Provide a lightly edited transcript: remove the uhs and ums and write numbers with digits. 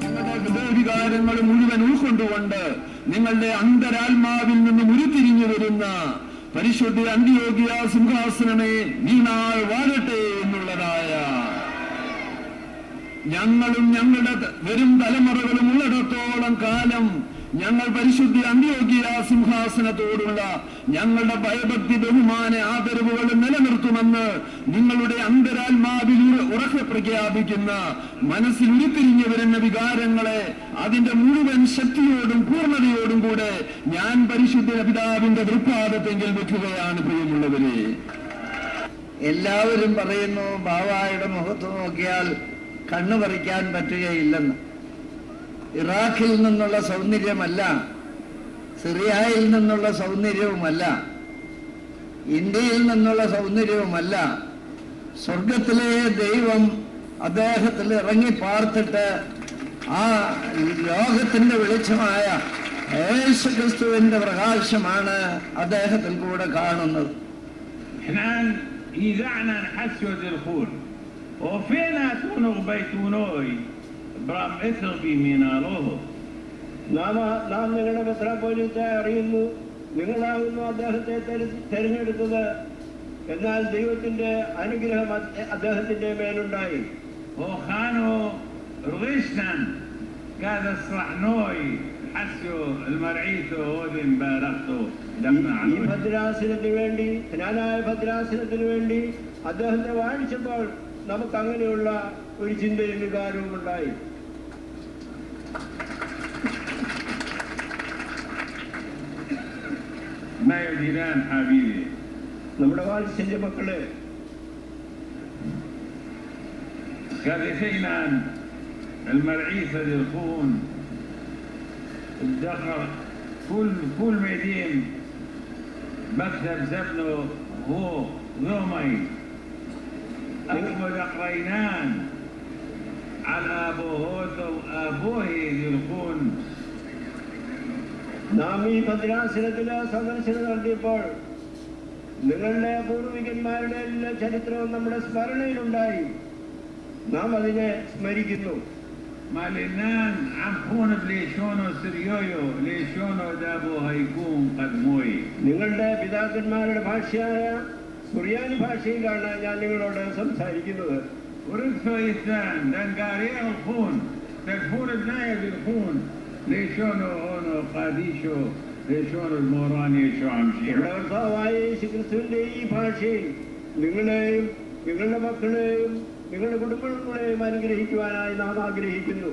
നിങ്ങളുടെ ഹൃദയവികാരങ്ങൾ മുഴുവൻ ഉൾക്കൊണ്ടുകൊണ്ട് നിങ്ങളുടെ അന്തരാത്മാവിൽ നിന്നും ഉരുത്തിരിഞ്ഞു വരുന്ന പരിശുദ്ധ അന്ത്യോക്യ സിംഹാസനമേ നീ നാൾ വാഴട്ടെ എന്നുള്ളതായ ഞങ്ങളും ഞങ്ങളുടെ വരും തലമുറകളും ഉള്ളിടത്തോളം കാലം ഞങ്ങൾ പരിശുദ്ധ അന്ത്യോക്യ സിംഹാസനത്തോടുള്ള ഞങ്ങളുടെ ഭയഭക്തി ബഹുമാന ആദരവുകൾ നിലനിർത്തുമെന്ന് നിങ്ങളുടെ അന്തരാത്മാവിൽ ഉറക്കെ പ്രഖ്യാപിക്കുന്ന മനസ്സിൽ ഉരുത്തിരിഞ്ഞു വരുന്ന വികാരങ്ങളെ അതിന്റെ മുഴുവൻ ശക്തിയോടും പൂർണ്ണതയോടും കൂടെ ഞാൻ പരിശുദ്ധ പിതാവിന്റെ തൃപ്പാദത്തെങ്കിൽ വെക്കുകയാണ്. പ്രിയമുള്ളവരെ, എല്ലാവരും പറയുന്നു ബാവായുടെ മുഖത്ത് നോക്കിയാൽ കണ്ണു പറിക്കാൻ പറ്റുകയില്ലെന്ന്. ഇറാഖിൽ നിന്നുള്ള സൗന്ദര്യമല്ല, സിറിയയിൽ നിന്നുള്ള സൗന്ദര്യവുമല്ല, ഇന്ത്യയിൽ നിന്നുള്ള സൗന്ദര്യവുമല്ല. സ്വർഗത്തിലെ ദൈവം അദ്ദേഹത്തിൽ ഇറങ്ങി പാർത്തിട്ട് ആ ലോകത്തിന്റെ വെളിച്ചമായ യേശുക്രിസ്തുവിന്റെ പ്രകാശമാണ് അദ്ദേഹത്തിൽ കൂടെ കാണുന്നത്. നാം നിങ്ങളുടെ മെത്രാപ്പോലീത്തെ അറിയുന്നു, നിങ്ങളാകുന്നു അദ്ദേഹത്തെ തെരഞ്ഞെടുത്തത്. എന്നാൽ ദൈവത്തിന്റെ അനുഗ്രഹം അദ്ദേഹത്തിന്റെ മേലുണ്ടായി. ഈ ഭദ്രാസനത്തിന് വേണ്ടി, ജ്ഞാനായ ഭദ്രാസനത്തിന് വേണ്ടി അദ്ദേഹത്തെ വാഴിച്ചപ്പോൾ നമുക്ക് അങ്ങനെയുള്ള ഒരു ചിന്തയും വികാരവും ഉണ്ടായി. നമ്മുടെ വാത്സല്യ മക്കളെ, المرعيثة للخون ادخر كل ميدين مكتب زبنه هو ذومي أكمل قرينان على أبوه للخون. നാം ഈ ഭദ്രാസനത്തിലെ സന്ദർശനം നടത്തിയപ്പോൾ നിങ്ങളുടെ പൂർവികന്മാരുടെ എല്ലാ ചരിത്രവും നമ്മുടെ സ്മരണയിലുണ്ടായി. നാം അതിനെ സ്മരിക്കുന്നു. നിങ്ങളുടെ പിതാക്കന്മാരുടെ ഭാഷയായ സുറിയാനി ഭാഷയിലാണ് ഞാൻ നിങ്ങളോട് സംസാരിക്കുന്നത്. കർത്താവായ യേശുക്രിസ്തുവിന്റെ ഈ ഭാഷയിൽ നിങ്ങളെയും നിങ്ങളുടെ മക്കളെയും നിങ്ങളുടെ കുടുംബങ്ങളെയും അനുഗ്രഹിക്കുവാനായി നാം ആഗ്രഹിക്കുന്നു.